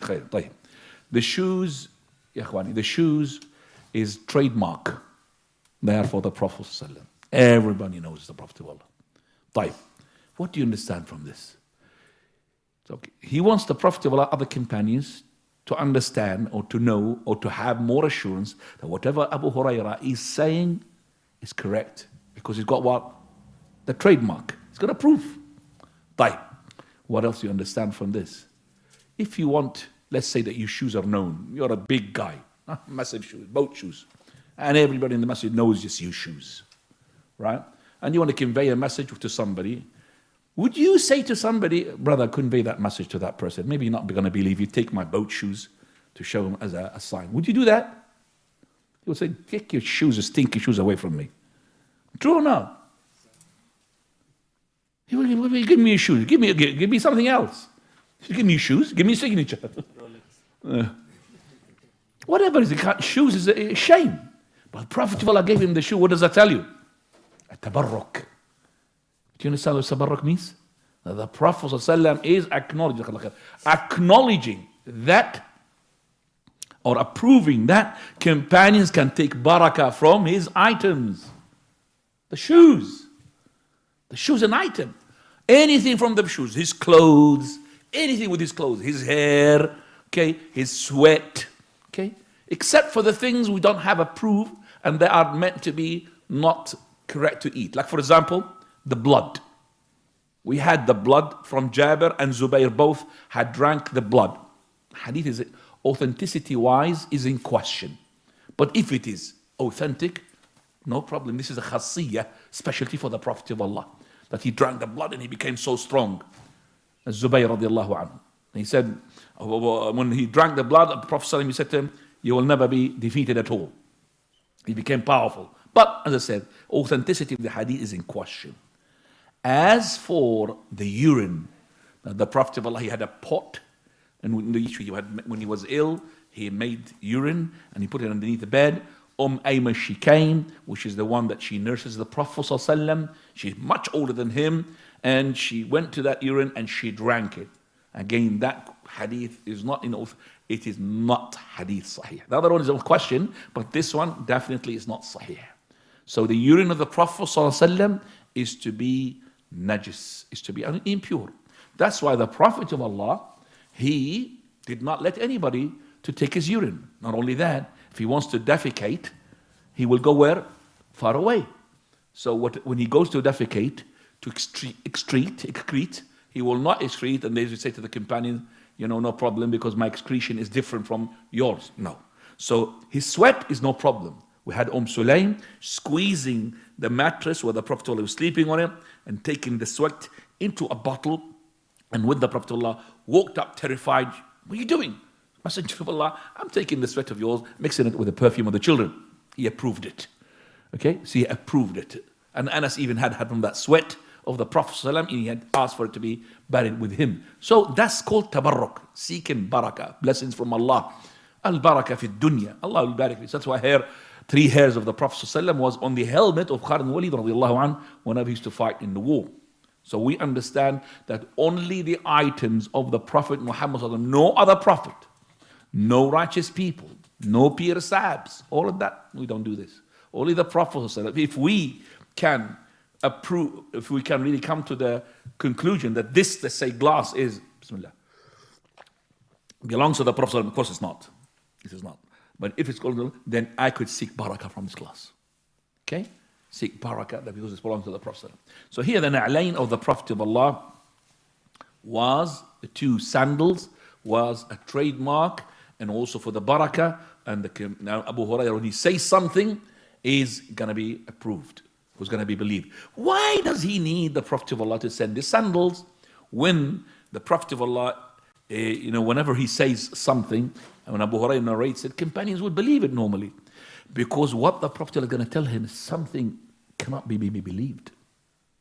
خير. طيب. The shoes, يا إخواني, the shoes is trademark. They are for the Prophet ﷺ. Everybody knows the Prophet of Allah. طيب. What do you understand from this? So, okay. He wants the Prophet of Allah, other companions, to understand or to know or to have more assurance that whatever Abu Hurairah is saying is correct. Because he's got what? The trademark. He's got a proof. طيب. What else do you understand from this? If you want, let's say that your shoes are known. You're a big guy. Massive shoes, boat shoes. And everybody in the masjid knows just your shoes. Right? And you want to convey a message to somebody. Would you say to somebody, brother, convey that message to that person? Maybe you're not going to believe you. Take my boat shoes to show him as a sign. Would you do that? He would say, take your shoes, your stinky shoes away from me. True or not? He will give me your shoes. Give me something else. Give me your shoes. Give me your signature. Whatever is it, shoes is a shame. But Prophet of Allah gave him the shoe. What does that tell you? A tabarruk. Do you understand what tabarruk means? That the Prophet ﷺ is acknowledging that or approving that companions can take barakah from his items. The shoes. The shoes an item. Anything from the shoes. His clothes. Anything with his clothes. His hair. Okay. His sweat. Okay. Except for the things we don't have approved and they are meant to be not correct to eat. Like for example, the blood. We had the blood from Jabir and Zubayr, both had drank the blood. Hadith is authenticity wise is in question. But if it is authentic, no problem. This is a khasiyah, specialty for the Prophet of Allah. That he drank the blood and he became so strong. As Zubayr radiallahu anhu. He said, when he drank the blood of the Prophet ﷺ, he said to him, you will never be defeated at all. He became powerful. But as I said, authenticity of the hadith is in question. As for the urine, the Prophet of Allah, he had a pot, and when he was ill, he made urine and he put it underneath the bed. Ayman, she came, which is the one that she nurses the Prophet ﷺ. She's much older than him, and she went to that urine and she drank it. Again, that hadith is not it is not hadith sahih. The other one is a question, but this one definitely is not sahih. So the urine of the Prophet ﷺ is to be najis, is to be impure. That's why the Prophet of Allah, he did not let anybody to take his urine. Not only that, if he wants to defecate, he will go where? Far away. So when he goes to defecate, to excrete, he will not excrete, and they will say to the companion, no problem, because my excretion is different from yours. No. So his sweat is no problem. We had Sulaim squeezing the mattress where the Prophet was sleeping on it and taking the sweat into a bottle, and with the Prophet walked up terrified. What are you doing? Messenger of Allah, I'm taking the sweat of yours, mixing it with the perfume of the children. He approved it. Okay, so he approved it. And Anas even had from that sweat of the Prophet ﷺ, and he had asked for it to be buried with him. So that's called tabarruk, seeking barakah, blessings from Allah. Al-barakah fi dunya. Allah will barak. That's why 3 hairs of the Prophet ﷺ was on the helmet of Khalid al-Walid radiallahu anhu whenever he used to fight in the war. So we understand that only the items of the Prophet Muhammad ﷺ, no other Prophet, no righteous people, no pir sahabs, all of that, we don't do this. Only the Prophet ﷺ. If we can approve, if we can really come to the conclusion that this, let's say, glass is, Bismillah, belongs to the Prophet ﷺ, of course it's not. It is not. But if it's called, then I could seek barakah from this glass. Okay? Seek barakah because it belongs to the Prophet. So here the na'layn of the Prophet of Allah was the 2 sandals, was a trademark, and also for the barakah. And now Abu Hurairah, when he says something, is going to be approved, who's going to be believed. Why does he need the Prophet of Allah to send the sandals when the Prophet of Allah, whenever he says something, and when Abu Hurairah narrates it, companions would believe it normally. Because what the Prophet is going to tell him is something cannot be believed.